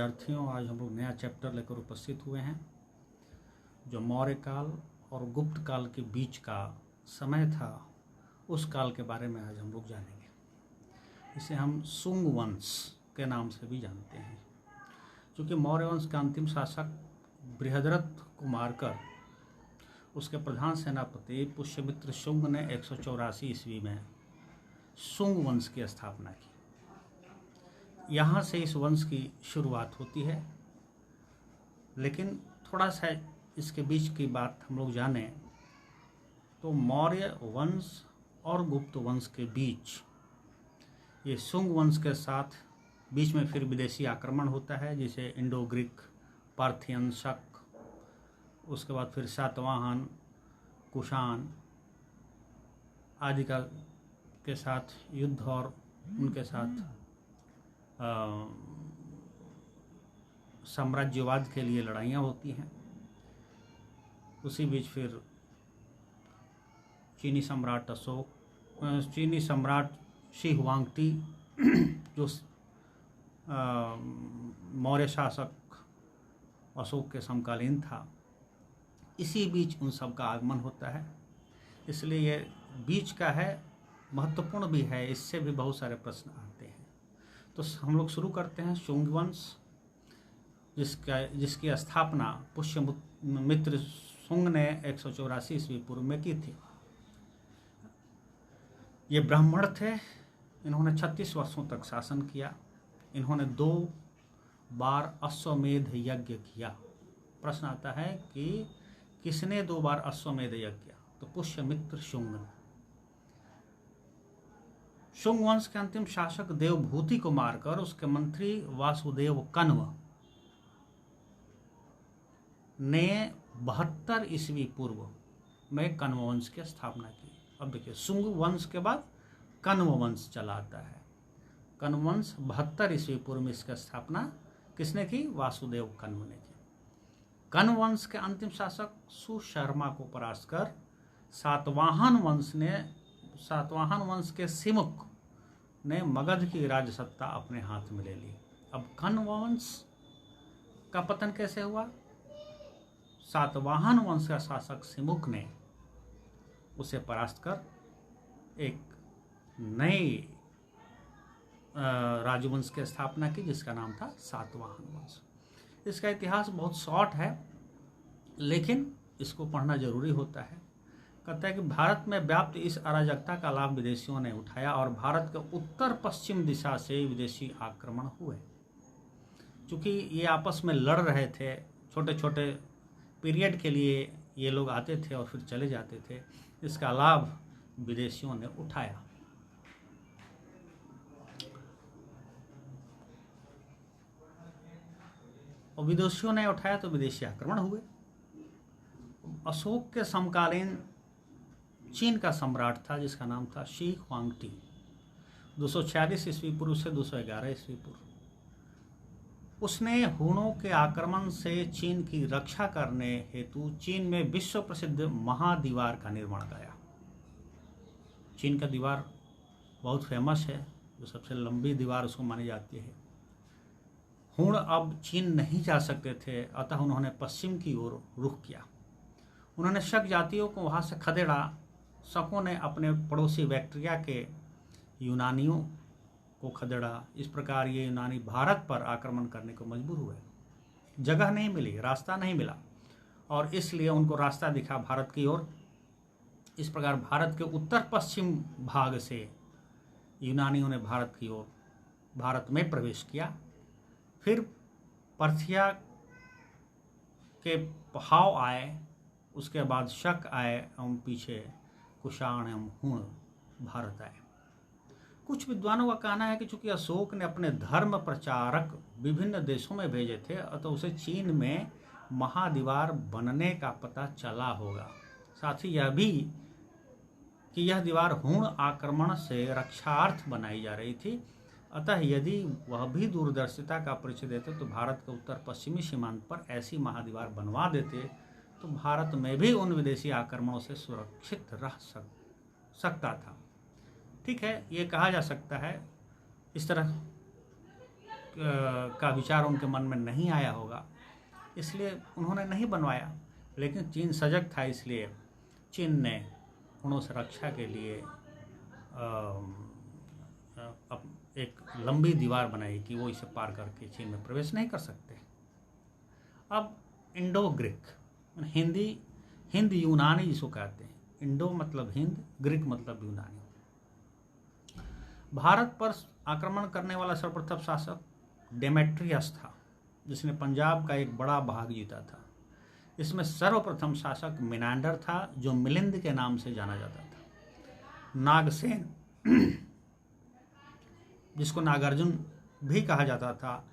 विद्यार्थियों, आज हम लोग नया चैप्टर लेकर उपस्थित हुए हैं जो मौर्य काल और गुप्त काल के बीच का समय था, उस काल के बारे में आज हम लोग जानेंगे। इसे हम शुंग वंश के नाम से भी जानते हैं, क्योंकि मौर्य वंश का अंतिम शासक बृहद्रथ को मारकर उसके प्रधान सेनापति पुष्यमित्र शुंग ने 184 ईस्वी में शुंग वंश की स्थापना की। यहाँ से इस वंश की शुरुआत होती है। लेकिन थोड़ा सा इसके बीच की बात हम लोग जाने तो मौर्य वंश और गुप्त वंश के बीच ये शुंग वंश के साथ बीच में फिर विदेशी आक्रमण होता है, जिसे इंडो ग्रीक, पार्थियन, शक, उसके बाद फिर सातवाहन, कुषाण आदि का के साथ युद्ध और उनके साथ साम्राज्यवाद के लिए लड़ाइयाँ होती हैं। उसी बीच फिर चीनी सम्राट शी हुआंगटी जो मौर्य शासक अशोक के समकालीन था, इसी बीच उन सब का आगमन होता है। इसलिए ये बीच का है, महत्वपूर्ण भी है, इससे भी बहुत सारे प्रश्न आते हैं। तो हम लोग शुरू करते हैं शुंग वंश, जिसकी स्थापना पुष्यमित्र शुंग ने 184 ईस्वी पूर्व में की थी। ये ब्राह्मण थे। इन्होंने 36 वर्षों तक शासन किया। इन्होंने 2 बार अश्वमेध यज्ञ किया। प्रश्न आता है कि किसने 2 बार अश्वमेध यज्ञ किया? तो पुष्यमित्र शुंग ने। शुंग वंश के अंतिम शासक देवभूति को मारकर उसके मंत्री वासुदेव कण्व ने 72 ईस्वी पूर्व में कण्व वंश की स्थापना की। अब देखिए, शुंग वंश के बाद कण्व वंश चला आता है। कण्व वंश 72 ईस्वी पूर्व में इसकी स्थापना किसने की? वासुदेव कण्व ने की। कण्व वंश के अंतिम शासक सुशर्मा को परास्त कर सातवाहन वंश के सिमुक ने मगध की राजसत्ता अपने हाथ में ले ली। अब कण्व वंश का पतन कैसे हुआ? सातवाहन वंश का शासक सिमुक ने उसे परास्त कर एक नए राजवंश की स्थापना की, जिसका नाम था सातवाहन वंश। इसका इतिहास बहुत शॉर्ट है, लेकिन इसको पढ़ना जरूरी होता है। कहता है कि भारत में व्याप्त इस अराजकता का लाभ विदेशियों ने उठाया और भारत के उत्तर पश्चिम दिशा से विदेशी आक्रमण हुए। चूँकि ये आपस में लड़ रहे थे, छोटे छोटे पीरियड के लिए ये लोग आते थे और फिर चले जाते थे, इसका लाभ विदेशियों ने उठाया। और विदेशियों ने उठाया तो विदेशी आक्रमण हुए। अशोक के समकालीन चीन का सम्राट था, जिसका नाम था शी हुआंगटी, 246 ईस्वी पूर्व से 211 ईस्वी पूर्व। उसने हुनों के आक्रमण से चीन की रक्षा करने हेतु चीन में विश्व प्रसिद्ध महादीवार का निर्माण कराया। चीन का दीवार बहुत फेमस है, जो सबसे लंबी दीवार उसको मानी जाती है। हुण अब चीन नहीं जा सकते थे, अतः उन्होंने पश्चिम की ओर रुख किया। उन्होंने शक जातियों को वहाँ से खदेड़ा। शकों ने अपने पड़ोसी बैक्ट्रिया के यूनानियों को खदेड़ा। इस प्रकार ये यूनानी भारत पर आक्रमण करने को मजबूर हुए। जगह नहीं मिली, रास्ता नहीं मिला, और इसलिए उनको रास्ता दिखा भारत की ओर। इस प्रकार भारत के उत्तर पश्चिम भाग से यूनानियों ने भारत में प्रवेश किया। फिर पर्थिया के पहाव आए, उसके बाद शक आए एवं पीछे कुषाण एवं हुण भारत आए। कुछ विद्वानों का कहना है कि चूंकि अशोक ने अपने धर्म प्रचारक विभिन्न देशों में भेजे थे, तो उसे चीन में महादीवार बनने का पता चला होगा। साथ ही यह भी कि यह दीवार हुण आक्रमण से रक्षार्थ बनाई जा रही थी। अतः यदि वह भी दूरदर्शिता का परिचय देते तो भारत के उत्तर पश्चिमी सीमांत पर ऐसी महादीवार बनवा देते, तो भारत में भी उन विदेशी आक्रमणों से सुरक्षित रह सकता था। ठीक है, ये कहा जा सकता है। इस तरह का विचार उनके मन में नहीं आया होगा, इसलिए उन्होंने नहीं बनवाया। लेकिन चीन सजग था, इसलिए चीन ने हुणों से रक्षा के लिए एक लंबी दीवार बनाई कि वो इसे पार करके चीन में प्रवेश नहीं कर सकते। अब इंडो ग्रीक, हिंद यूनानी जिसको कहते हैं, इंडो मतलब हिंद, ग्रीक मतलब यूनानी। भारत पर आक्रमण करने वाला सर्वप्रथम शासक डेमेट्रियस था, जिसने पंजाब का एक बड़ा भाग जीता था। इसमें सर्वप्रथम शासक मिनांडर था, जो मिलिंद के नाम से जाना जाता था। नागसेन, जिसको नागार्जुन भी कहा जाता था,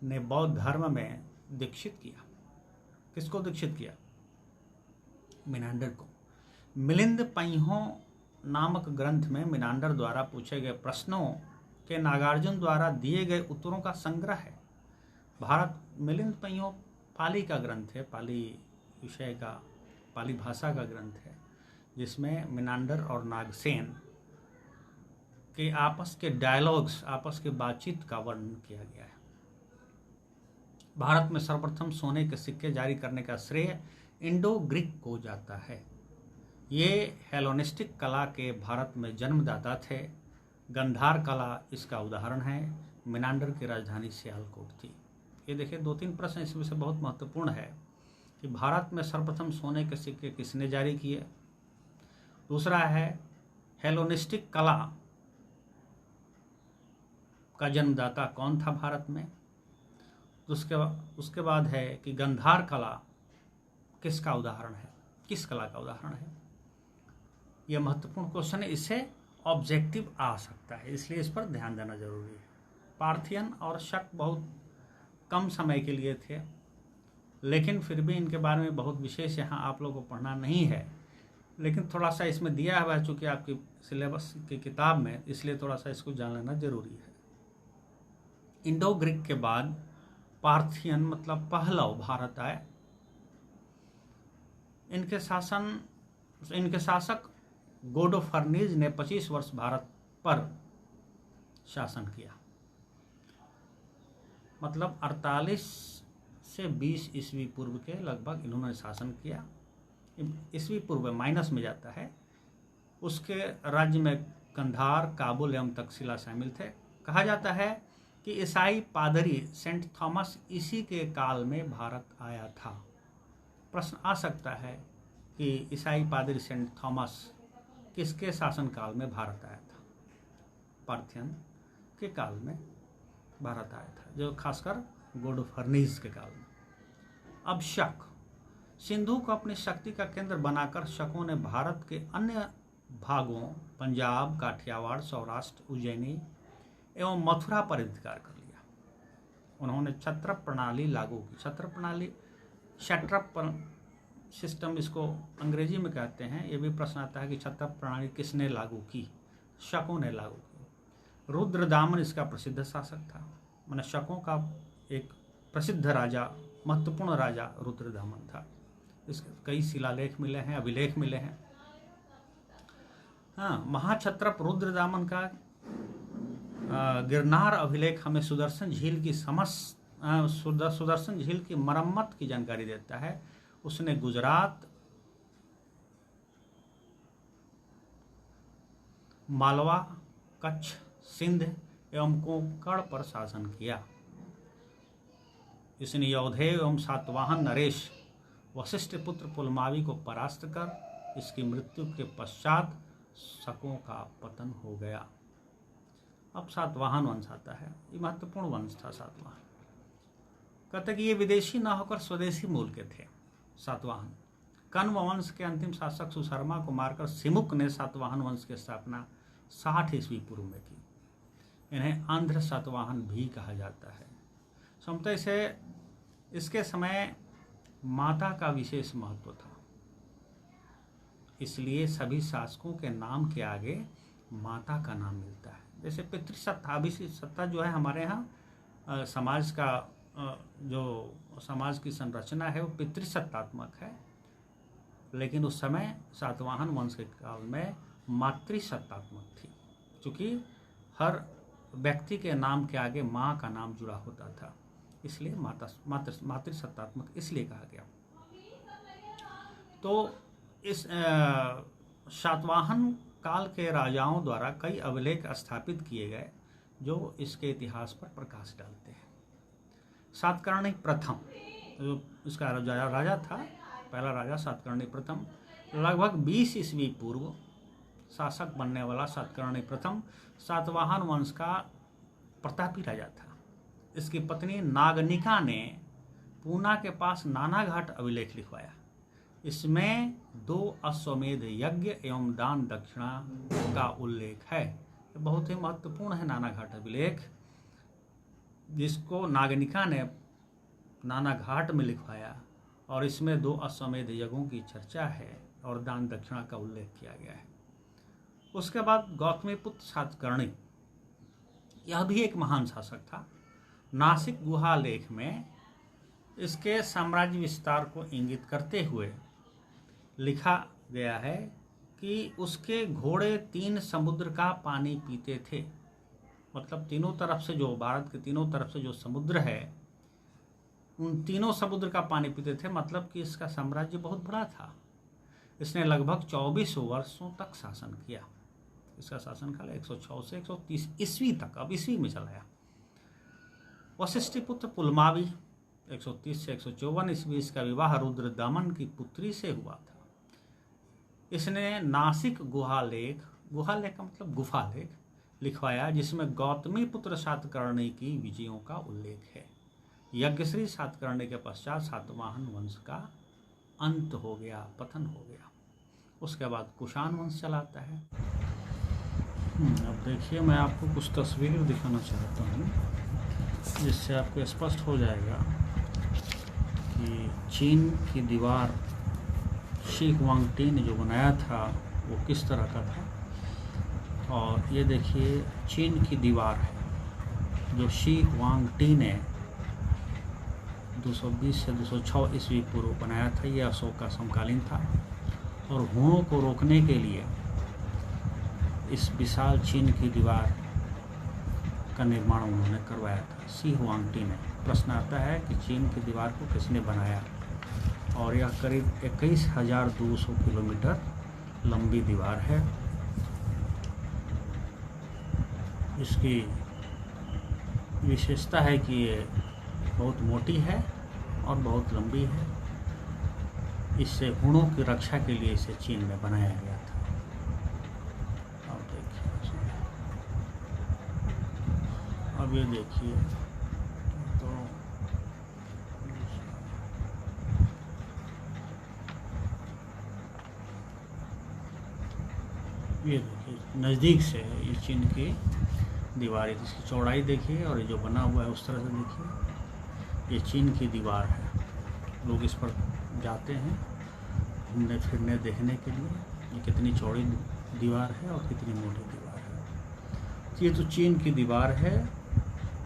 ने बौद्ध धर्म में दीक्षित किया। किसको दीक्षित किया? मिनांडर को। मिलिंद पैहों नामक ग्रंथ में मिनांडर द्वारा पूछे गए प्रश्नों के नागार्जुन द्वारा दिए गए उत्तरों का संग्रह है। भारत मिलिंद पैहों पाली का ग्रंथ है, पाली विषय का, पाली भाषा का ग्रंथ है, जिसमें मिनांडर और नागसेन के आपस के डायलॉग्स, आपस के बातचीत का वर्णन किया गया है। भारत में सर्वप्रथम सोने के सिक्के जारी करने का श्रेय इंडो ग्रीक को जाता है। ये हेलोनिस्टिक कला के भारत में जन्मदाता थे। गंधार कला इसका उदाहरण है। मिनांडर की राजधानी सियालकोट थी। ये देखिए, 2-3 प्रश्न इसमें से बहुत महत्वपूर्ण है कि भारत में सर्वप्रथम सोने के सिक्के किसने जारी किए। दूसरा है हेलोनिस्टिक कला का जन्मदाता कौन था भारत में। उसके बाद है कि गंधार कला किसका उदाहरण है, किस कला का उदाहरण है। यह महत्वपूर्ण क्वेश्चन है, इससे ऑब्जेक्टिव आ सकता है, इसलिए इस पर ध्यान देना जरूरी है। पार्थियन और शक बहुत कम समय के लिए थे, लेकिन फिर भी इनके बारे में बहुत विशेष यहाँ आप लोगों को पढ़ना नहीं है, लेकिन थोड़ा सा इसमें दिया हुआ है चूँकि आपकी सिलेबस की किताब में, इसलिए थोड़ा सा इसको जान लेना जरूरी है। इंडो ग्रीक के बाद पार्थियन मतलब पहलव भारत आए। इनके शासक गोडोफर्नीज ने 25 वर्ष भारत पर शासन किया, मतलब 48 से 20 ईस्वी पूर्व के लगभग इन्होंने शासन किया। ईस्वी पूर्व माइनस में जाता है। उसके राज्य में कंधार, काबुल एवं तक्षशिला शामिल थे। कहा जाता है कि ईसाई पादरी सेंट थॉमस इसी के काल में भारत आया था। प्रश्न आ सकता है कि ईसाई पादरी सेंट थॉमस किसके शासनकाल में भारत आया था। पार्थियन के काल में भारत आया था, जो खासकर गोडोफर्नीज के काल में। अब शक, सिंधु को अपनी शक्ति का केंद्र बनाकर शकों ने भारत के अन्य भागों पंजाब, काठियावाड़, सौराष्ट्र, उज्जैनी एवं मथुरा पर अधिकार कर लिया। उन्होंने छत्रप प्रणाली लागू की। छत्रप प्रणाली, शट्रप सिस्टम इसको अंग्रेजी में कहते हैं। ये भी प्रश्न आता है कि छत्रप प्रणाली किसने लागू की। शकों ने लागू की। रुद्रदामन इसका प्रसिद्ध शासक था। माने शकों का एक प्रसिद्ध राजा, महत्वपूर्ण राजा रुद्रदामन था। इसके कई शिलालेख मिले हैं, अभिलेख मिले हैं। हाँ, महाक्षत्रप रुद्रदामन का गिरनार अभिलेख हमें सुदर्शन झील की मरम्मत की जानकारी देता है। उसने गुजरात, मालवा, कच्छ, सिंध एवं कोंकण पर शासन किया। इसने यौधेय एवं सातवाहन नरेश वशिष्ठ पुत्र पुलमावी को परास्त कर इसकी मृत्यु के पश्चात शकों का पतन हो गया। अब सातवाहन वंश आता है। ये महत्वपूर्ण वंश था सातवाहन। कहते कि ये विदेशी न होकर स्वदेशी मूल के थे। सातवाहन कण्व वंश के अंतिम शासक सुशर्मा को मारकर सिमुक ने सातवाहन वंश की स्थापना 60 ईस्वी पूर्व में की। इन्हें आंध्र सातवाहन भी कहा जाता है। समतः से इसके समय माता का विशेष महत्व था, इसलिए सभी शासकों के नाम के आगे माता का नाम मिलता है। जैसे पितृसत्ता, अभी सत्ता जो है हमारे यहाँ समाज का जो समाज की संरचना है वो पितृसत्तात्मक है, लेकिन उस समय सातवाहन वंश के काल में मातृसत्तात्मक थी। क्योंकि हर व्यक्ति के नाम के आगे माँ का नाम जुड़ा होता था, इसलिए मातृसत्तात्मक इसलिए कहा गया। तो इस सातवाहन काल के राजाओं द्वारा कई अभिलेख स्थापित किए गए जो इसके इतिहास पर प्रकाश डालते हैं। सातकर्णी प्रथम जो इसका राजा था, पहला राजा सातकर्णी प्रथम, लगभग 20 ईस्वी पूर्व शासक बनने वाला सातकर्णी प्रथम सातवाहन वंश का प्रतापी राजा था। इसकी पत्नी नागनिका ने पूना के पास नानाघाट अभिलेख लिखवाया। इसमें 2 अश्वमेध यज्ञ एवं दान दक्षिणा का उल्लेख है। बहुत ही महत्वपूर्ण है नानाघाट अभिलेख, जिसको नागनिका ने नानाघाट में लिखवाया, और इसमें 2 अश्वमेध यज्ञों की चर्चा है और दान दक्षिणा का उल्लेख किया गया है। उसके बाद गौतमीपुत्र सातकर्णी, यह भी एक महान शासक था। नासिक गुहा लेख में इसके साम्राज्य विस्तार को इंगित करते हुए लिखा गया है कि उसके घोड़े 3 समुद्र का पानी पीते थे। मतलब तीनों तरफ से, जो भारत के तीनों तरफ से जो समुद्र है, उन तीनों समुद्र का पानी पीते थे। मतलब कि इसका साम्राज्य बहुत बड़ा था। इसने लगभग 24 वर्षों तक शासन किया। इसका शासनकाल 106 से 130 ईस्वी तक, अब ईस्वी में चलाया। वशिष्ठपुत्र पुलमावी 130 से 154 ईस्वी, इसका विवाह रुद्रदमन की पुत्री से हुआ था। इसने नासिक गुहालेख का मतलब गुफा लेख लिखवाया, जिसमें गौतमी पुत्र सातकर्णी की विजयों का उल्लेख है। यज्ञश्री सातकर्णी के पश्चात सातवाहन वंश का अंत हो गया, पतन हो गया। उसके बाद कुषाण वंश चलाता है। अब देखिए, मैं आपको कुछ तस्वीर दिखाना चाहता हूँ, जिससे आपको स्पष्ट हो जाएगा कि चीन की दीवार शी हुआंगटी ने जो बनाया था वो किस तरह का था। और ये देखिए, चीन की दीवार है जो शी हुआंगटी ने 220 से 206 ईस्वी पूर्व बनाया था। यह अशोक का समकालीन था, और हुणों को रोकने के लिए इस विशाल चीन की दीवार का निर्माण उन्होंने करवाया था, शी हुआंगटी ने। प्रश्न आता है कि चीन की दीवार को किसने बनाया, और यह करीब 21,200 किलोमीटर लंबी दीवार है। इसकी विशेषता है कि ये बहुत मोटी है और बहुत लंबी है। इससे हुणों की रक्षा के लिए इसे चीन में बनाया गया था। अब देखिए, अब ये देखिए, तो ये देखिए नज़दीक से है ये चीन की दीवार है। इसकी चौड़ाई देखिए, और ये जो बना हुआ है उस तरह से देखिए। ये चीन की दीवार है। लोग इस पर जाते हैं घूमने फिरने, देखने के लिए ये कितनी चौड़ी दीवार है और कितनी मोटी दीवार है। ये तो चीन की दीवार है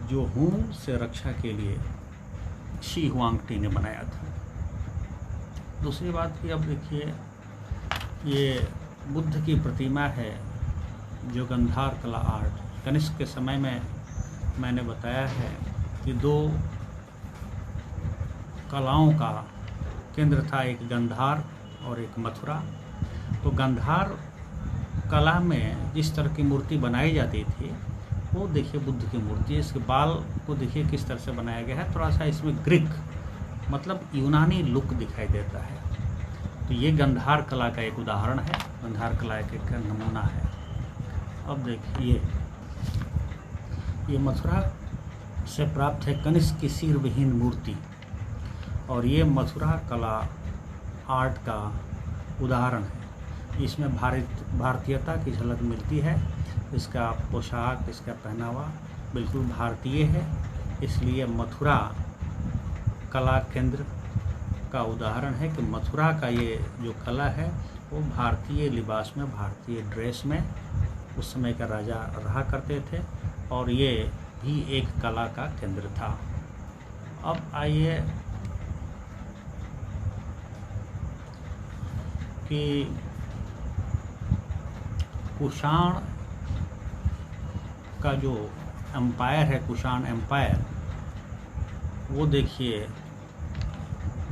जो हुण से रक्षा के लिए शी हुआंगटी ने बनाया था। दूसरी बात कि अब देखिए, ये बुद्ध की प्रतिमा है जो गंधार कला आर्ट, कनिष्क के समय में मैंने बताया है कि 2 कलाओं का केंद्र था, एक गंधार और एक मथुरा। तो गंधार कला में जिस तरह की मूर्ति बनाई जाती थी, वो देखिए बुद्ध की मूर्ति। इसके बाल को देखिए किस तरह से बनाया गया है। थोड़ा सा इसमें ग्रीक मतलब यूनानी लुक दिखाई देता है। तो ये गंधार कला का एक उदाहरण है, गंधार कला एक नमूना है। अब देखिए, ये मथुरा से प्राप्त है कनिष्क की सिर विहीन मूर्ति, और ये मथुरा कला आर्ट का उदाहरण है। इसमें भारतीयता की झलक मिलती है। इसका पोशाक, इसका पहनावा बिल्कुल भारतीय है, इसलिए मथुरा कला केंद्र का उदाहरण है कि मथुरा का ये जो कला है वो भारतीय लिबास में, भारतीय ड्रेस में उस समय का राजा रहा करते थे, और ये भी एक कला का केंद्र था। अब आइए कि कुषाण का जो एम्पायर है, कुषाण एम्पायर, वो देखिए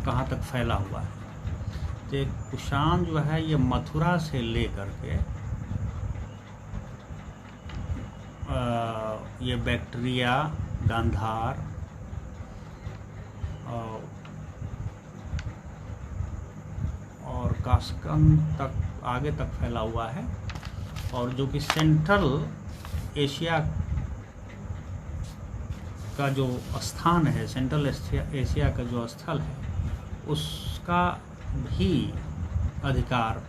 कहाँ तक फैला हुआ है। तो कुषाण जो है ये मथुरा से लेकर के ये बैक्ट्रिया, गांधार और कास्कन तक आगे तक फैला हुआ है। और जो कि सेंट्रल एशिया का जो स्थान है, सेंट्रल एशिया का जो स्थल है, उसका भी अधिकार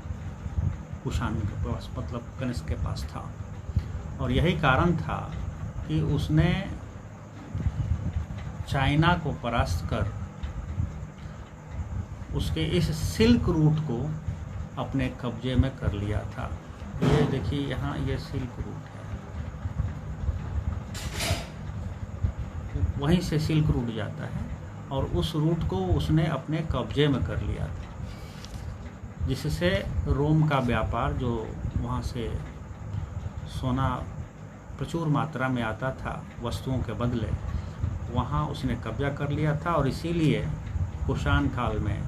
कुषाण के पास, मतलब कनिष्क के पास था। और यही कारण था कि उसने चाइना को परास्त कर उसके इस सिल्क रूट को अपने कब्जे में कर लिया था। ये देखिए यहाँ ये सिल्क रूट है, वहीं से सिल्क रूट जाता है और उस रूट को उसने अपने कब्जे में कर लिया था, जिससे रोम का व्यापार, जो वहाँ से सोना प्रचुर मात्रा में आता था वस्तुओं के बदले, वहाँ उसने कब्जा कर लिया था। और इसीलिए कुषाण काल में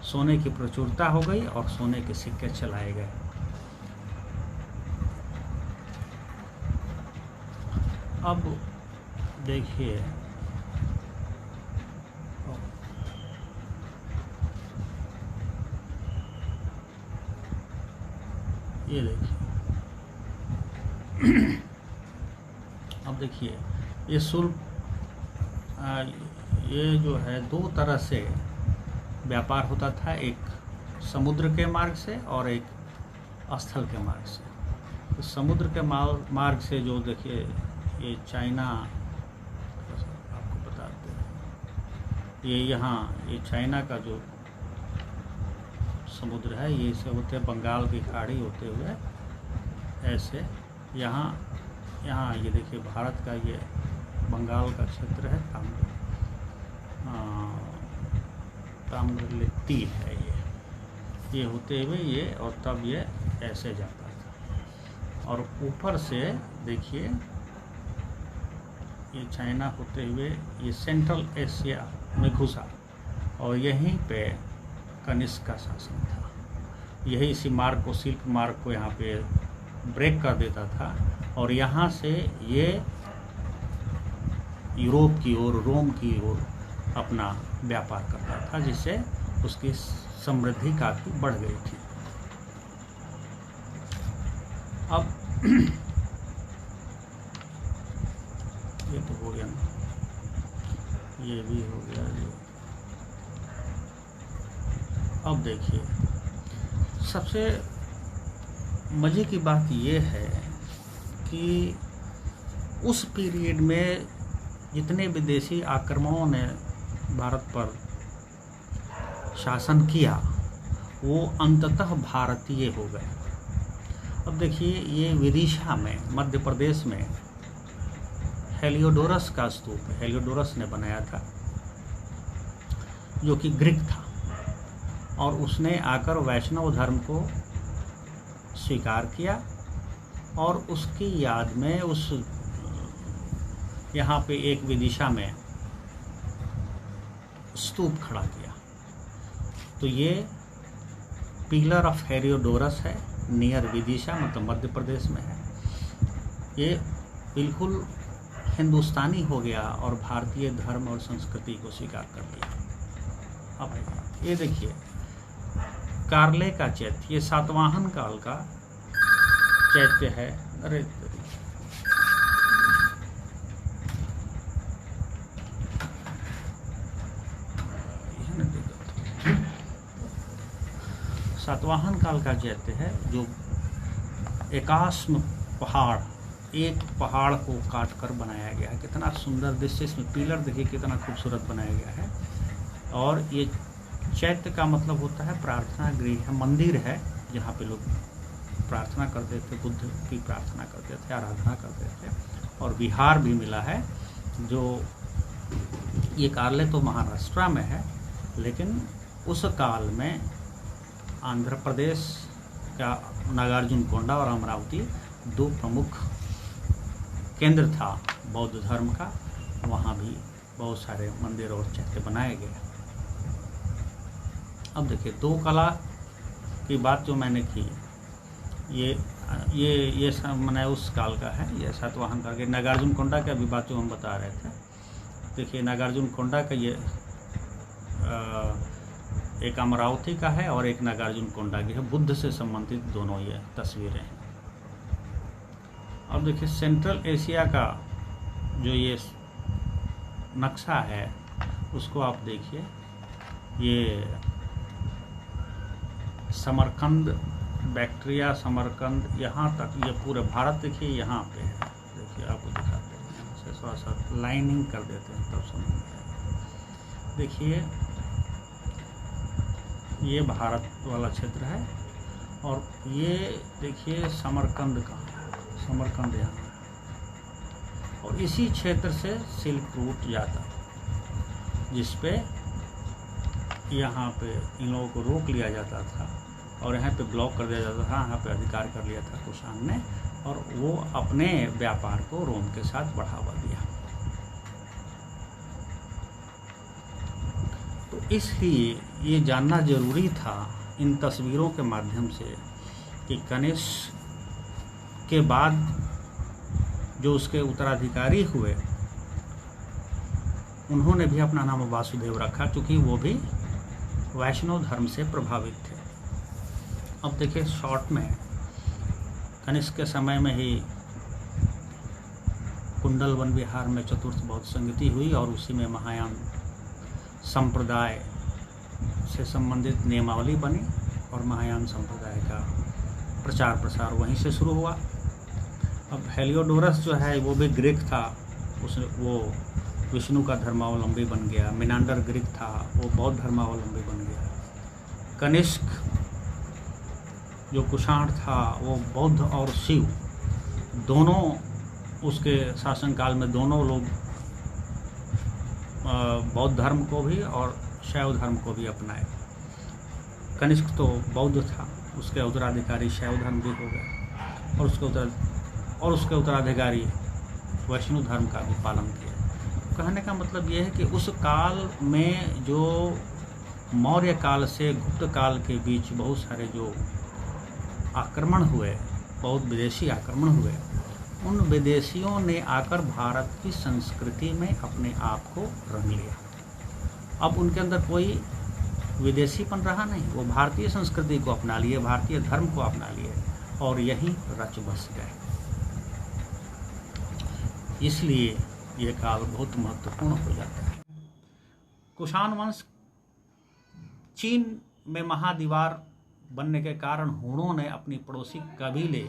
सोने की प्रचुरता हो गई और सोने के सिक्के चलाए गए। अब देखिए ये देखिए अब देखिए ये शुल्क, ये जो है दो तरह से व्यापार होता था, एक समुद्र के मार्ग से और एक स्थल के मार्ग से। तो समुद्र के मार्ग से जो देखिए ये चाइना, आपको बताते हैं, ये यहाँ ये चाइना का जो समुद्र है, ये से होते बंगाल की खाड़ी होते हुए ऐसे यहाँ ये देखिए भारत का ये बंगाल का क्षेत्र है, ताम्रलिप्ति है ये होते हुए ये, और तब ये ऐसे जाता था। और ऊपर से देखिए ये चाइना होते हुए ये सेंट्रल एशिया में घुसा और यहीं पे कनिष्क का शासन था। यही इसी मार्ग को, सिल्क मार्ग को यहाँ पे ब्रेक कर देता था और यहाँ से ये यूरोप की ओर, रोम की ओर अपना व्यापार करता था, जिससे उसकी समृद्धि काफ़ी बढ़ गई थी। अब ये तो हो गया ना, ये भी हो गया ये। अब देखिए सबसे मज़े की बात ये है कि उस पीरियड में जितने विदेशी आक्रमणों ने भारत पर शासन किया वो अंततः भारतीय हो गए। अब देखिए ये विदिशा में, मध्य प्रदेश में हेलियोडोरस का स्तूप है, हेलियोडोरस ने बनाया था, जो कि ग्रीक था, और उसने आकर वैष्णव धर्म को स्वीकार किया और उसकी याद में उस यहाँ पे एक विदिशा में स्तूप खड़ा किया। तो ये पिलर ऑफ हेलियोडोरस है, नियर विदिशा, मतलब मध्य प्रदेश में है। ये बिल्कुल हिंदुस्तानी हो गया और भारतीय धर्म और संस्कृति को स्वीकार कर लिया। अब ये देखिए कार्ले का चैत्य, ये सातवाहन काल का चैत्य है। अरे सातवाहन काल का चैत्य है, जो एकास्म पहाड़, एक पहाड़ को काट कर बनाया गया है। कितना सुंदर दृश्य, इसमें पिलर देखिए कितना खूबसूरत बनाया गया है। और ये चैत्य का मतलब होता है प्रार्थना गृह, मंदिर है जहाँ पे लोग प्रार्थना करते थे, बुद्ध की प्रार्थना करते थे, आराधना करते थे। और विहार भी मिला है, जो ये कार्ले तो महाराष्ट्र में है, लेकिन उस काल में आंध्र प्रदेश का नागार्जुन कोंडा और अमरावती दो प्रमुख केंद्र था बौद्ध धर्म का, वहाँ भी बहुत सारे मंदिर और चैत्य बनाए गए। अब देखिए, दो कला की बात जो मैंने की, ये मैंने उस काल का है, ये सातवाहन काल के। नागार्जुन कोंडा की अभी बात जो हम बता रहे थे, देखिए नागार्जुन कोंडा का ये एक अमरावती का है और एक नागार्जुन कोंडा की है, बुद्ध से संबंधित दोनों ये तस्वीरें हैं। अब देखिए, सेंट्रल एशिया का जो ये नक्शा है उसको आप देखिए, ये समरकंद, बैक्ट्रिया, समरकंद, यहाँ तक ये पूरे भारत देखिए यहाँ पे है। देखिए आपको दिखाते हैं, यहाँ से थोड़ा सा लाइनिंग कर देते हैं तब समझ में आएगा। देखिए ये भारत वाला क्षेत्र है और ये देखिए समरकंद कहाँ है, समरकंद यहाँ है। और इसी क्षेत्र से सिल्क रूट जाता, जिस पे यहाँ पे इन लोगों को रोक लिया जाता था और यहाँ पे ब्लॉक कर दिया जाता था, यहाँ पे अधिकार कर लिया था कुषाण ने, और वो अपने व्यापार को रोम के साथ बढ़ावा दिया। तो इसलिए ये जानना जरूरी था इन तस्वीरों के माध्यम से कि कनिष्क के बाद जो उसके उत्तराधिकारी हुए, उन्होंने भी अपना नाम वासुदेव रखा, क्योंकि वो भी वैष्णव धर्म से प्रभावित थे। अब देखिए शॉर्ट में, कनिष्क के समय में ही कुंडल वन विहार में चतुर्थ बौद्ध संगति हुई और उसी में महायान संप्रदाय से संबंधित नियमावली बनी और महायान संप्रदाय का प्रचार प्रसार वहीं से शुरू हुआ। अब हेलियोडोरस जो है वो भी ग्रीक था, वो विष्णु का धर्मावलंबी बन गया। मिनांडर ग्रीक था, वो बौद्ध धर्मावलंबी बन गया। कनिष्क जो कुषाण था वो बौद्ध और शिव दोनों, उसके शासनकाल में दोनों लोग बौद्ध धर्म को भी और शैव धर्म को भी अपनाए। कनिष्क तो बौद्ध था, उसके उत्तराधिकारी शैव धर्म भी हो गए और उसके उत्तराधिकारी वैष्णव धर्म का भी पालन किया। कहने का मतलब ये है कि उस काल में जो मौर्य काल से गुप्त काल के बीच बहुत सारे जो आक्रमण हुए, बहुत विदेशी आक्रमण हुए, उन विदेशियों ने आकर भारत की संस्कृति में अपने आप को रंग लिया। अब उनके अंदर कोई विदेशीपन रहा नहीं, वो भारतीय संस्कृति को अपना लिए, भारतीय धर्म को अपना लिए और यहीं रच बस गए। इसलिए ये काल बहुत महत्वपूर्ण हो जाता है। कुषाण वंश चीन में महादीवार बनने के कारण हुणों ने अपनी पड़ोसी कबीले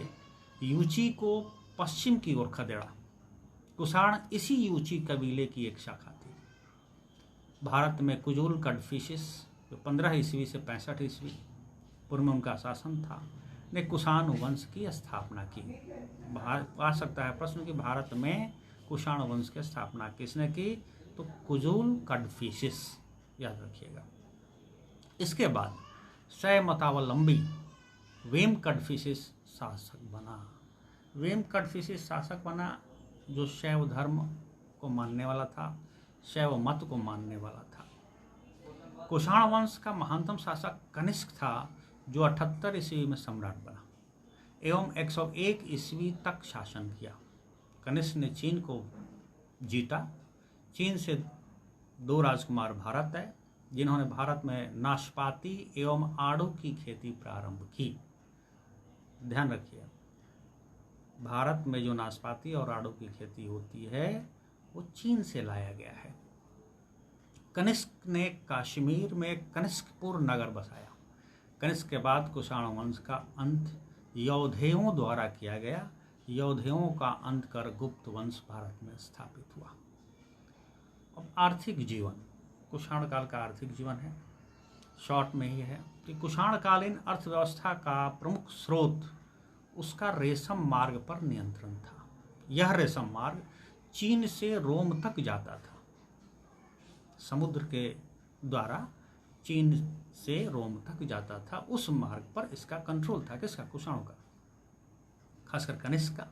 यूची को पश्चिम की ओर खदेड़ा। कुषाण इसी यूची कबीले की एक शाखा थी। भारत में कुजुल कडफिशिस जो 15 ईस्वी से 65 ईस्वी पूर्व में उनका शासन था, ने कुषाण वंश की स्थापना की। आ सकता है प्रश्न कि भारत में कुषाण वंश की स्थापना किसने की, तो कुजुल कडफिशिस, याद रखिएगा। इसके बाद शैव मतावलंबी वेम कडफिशिस शासक बना। वेम कडफिशिस शासक बना जो शैव धर्म को मानने वाला था, शैव मत को मानने वाला था। कुषाण वंश का महानतम शासक कनिष्क था जो 78 ईस्वी में सम्राट बना एवं 101 ईस्वी तक शासन किया। कनिष्क ने चीन को जीता। चीन से 2 राजकुमार भारत आए जिन्होंने भारत में नाशपाती एवं आड़ू की खेती प्रारंभ की। ध्यान रखिए, भारत में जो नाशपाती और आड़ू की खेती होती है वो चीन से लाया गया है। कनिष्क ने कश्मीर में कनिष्कपुर नगर बसाया। कनिष्क के बाद कुषाण वंश का अंत यौधेयों द्वारा किया गया। यौधेयों का अंत कर गुप्त वंश भारत में स्थापित हुआ। अब आर्थिक जीवन, कुषाण काल का आर्थिक जीवन है, शॉर्ट में ही है कि कुषाणकालीन अर्थव्यवस्था का प्रमुख स्रोत उसका रेशम मार्ग पर नियंत्रण था। यह रेशम मार्ग चीन से रोम तक जाता था। समुद्र के द्वारा चीन से रोम तक जाता था। उस मार्ग पर इसका कंट्रोल था। किसका? कुषाणों का, खासकर कनिष्क का।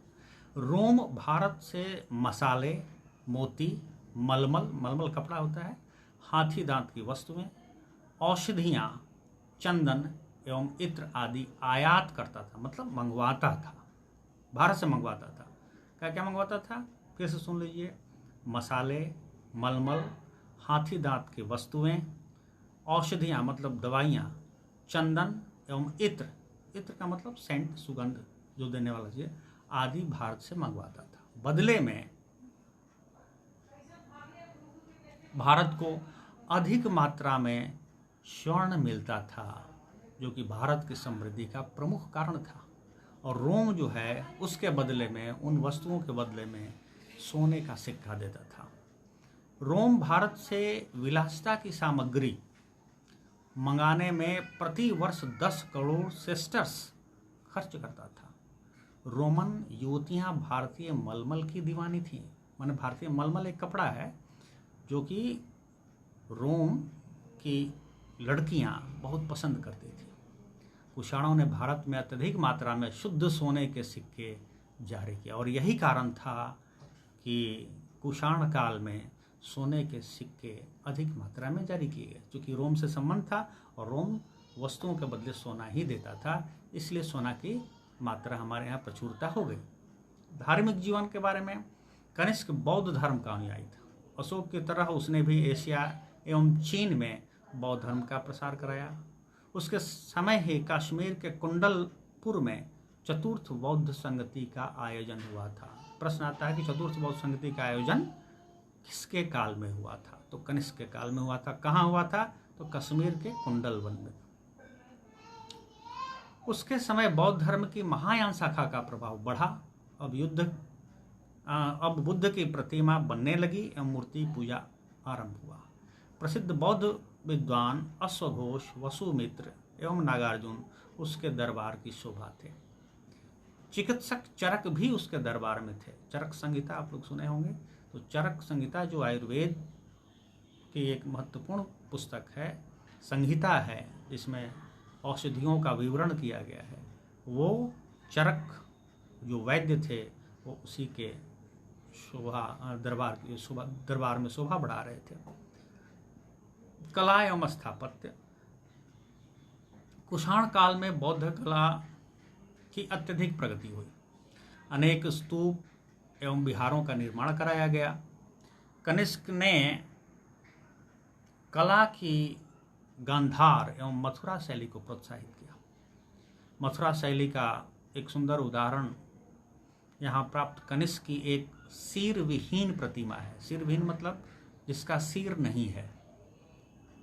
रोम भारत से मसाले, मोती, मलमल कपड़ा होता है, हाथी दांत की वस्तुएं, औषधियाँ, चंदन एवं इत्र आदि आयात करता था, मतलब मंगवाता था, भारत से मंगवाता था। क्या क्या मंगवाता था, फिर से सुन लीजिए। मसाले, मलमल, हाथी दांत की वस्तुएं, औषधियाँ मतलब दवाइयाँ, चंदन एवं इत्र का मतलब सेंट, सुगंध जो देने वाला चीज आदि भारत से मंगवाता था। बदले में भारत को अधिक मात्रा में स्वर्ण मिलता था, जो कि भारत की समृद्धि का प्रमुख कारण था। और रोम जो है उसके बदले में, उन वस्तुओं के बदले में सोने का सिक्का देता था। रोम भारत से विलासिता की सामग्री मंगाने में प्रति वर्ष 10 करोड़ सेस्टर्स खर्च करता था। रोमन युवतियां भारतीय मलमल की दीवानी थीं। माने भारतीय मलमल एक कपड़ा है जो कि रोम की लड़कियां बहुत पसंद करती थी। कुषाणों ने भारत में अत्यधिक मात्रा में शुद्ध सोने के सिक्के जारी किया, और यही कारण था कि कुषाण काल में सोने के सिक्के अधिक मात्रा में जारी किए गए। क्योंकि रोम से संबंध था और रोम वस्तुओं के बदले सोना ही देता था, इसलिए सोना की मात्रा हमारे यहाँ प्रचुरता हो गई। धार्मिक जीवन के बारे में, कनिष्क बौद्ध धर्म का अनुयायी था। अशोक की तरह उसने भी एशिया एवं चीन में बौद्ध धर्म का प्रसार कराया। उसके समय ही कश्मीर के कुंडलपुर में चतुर्थ बौद्ध संगति का आयोजन हुआ था। प्रश्न आता है कि चतुर्थ बौद्ध संगति का आयोजन किसके काल में हुआ था? तो कनिष्क के काल में हुआ था। कहाँ हुआ था? तो कश्मीर के कुंडलवन में। उसके समय बौद्ध धर्म की महायान शाखा का प्रभाव बढ़ा। अब बुद्ध की प्रतिमा बनने लगी एवं मूर्ति पूजा आरंभ हुआ। प्रसिद्ध बौद्ध विद्वान अश्वघोष, वसुमित्र एवं नागार्जुन उसके दरबार की शोभा थे। चिकित्सक चरक भी उसके दरबार में थे। चरक संहिता आप लोग सुने होंगे। तो चरक संहिता जो आयुर्वेद की एक महत्वपूर्ण पुस्तक है, संहिता है, जिसमें औषधियों का विवरण किया गया है, वो चरक जो वैद्य थे वो उसी के दरबार में शोभा बढ़ा रहे थे। कला एवं स्थापत्य, कुषाण काल में बौद्ध कला की अत्यधिक प्रगति हुई। अनेक स्तूप एवं विहारों का निर्माण कराया गया। कनिष्क ने कला की गांधार एवं मथुरा शैली को प्रोत्साहित किया। मथुरा शैली का एक सुंदर उदाहरण यहाँ प्राप्त कनिष्क की एक सिर विहीन प्रतिमा है। सिर विहीन मतलब जिसका सिर नहीं है,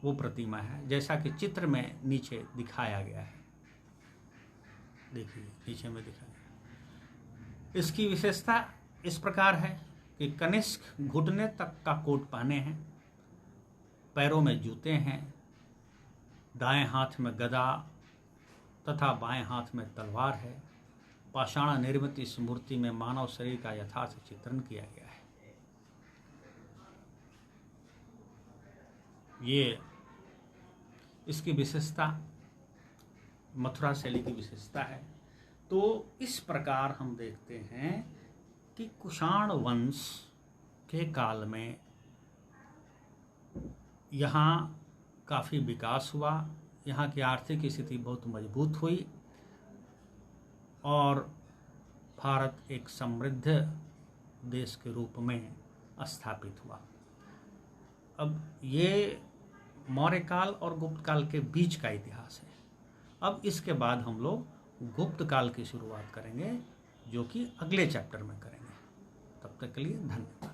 वो प्रतिमा है, जैसा कि चित्र में नीचे दिखाया गया है। देखिए नीचे में दिखाया गया। इसकी विशेषता इस प्रकार है कि कनिष्क घुटने तक का कोट पहने हैं, पैरों में जूते हैं, दाएं हाथ में गदा तथा बाएं हाथ में तलवार है। पाषाण निर्मित इस मूर्ति में मानव शरीर का यथार्थ चित्रण किया गया है। ये इसकी विशेषता, मथुरा शैली की विशेषता है। तो इस प्रकार हम देखते हैं कि कुषाण वंश के काल में यहाँ काफ़ी विकास हुआ, यहाँ की आर्थिक स्थिति बहुत मजबूत हुई और भारत एक समृद्ध देश के रूप में स्थापित हुआ। अब ये मौर्य काल और गुप्त काल के बीच का इतिहास है। अब इसके बाद हम लोग गुप्त काल की शुरुआत करेंगे, जो कि अगले चैप्टर में करेंगे। तब तक के लिए धन्यवाद।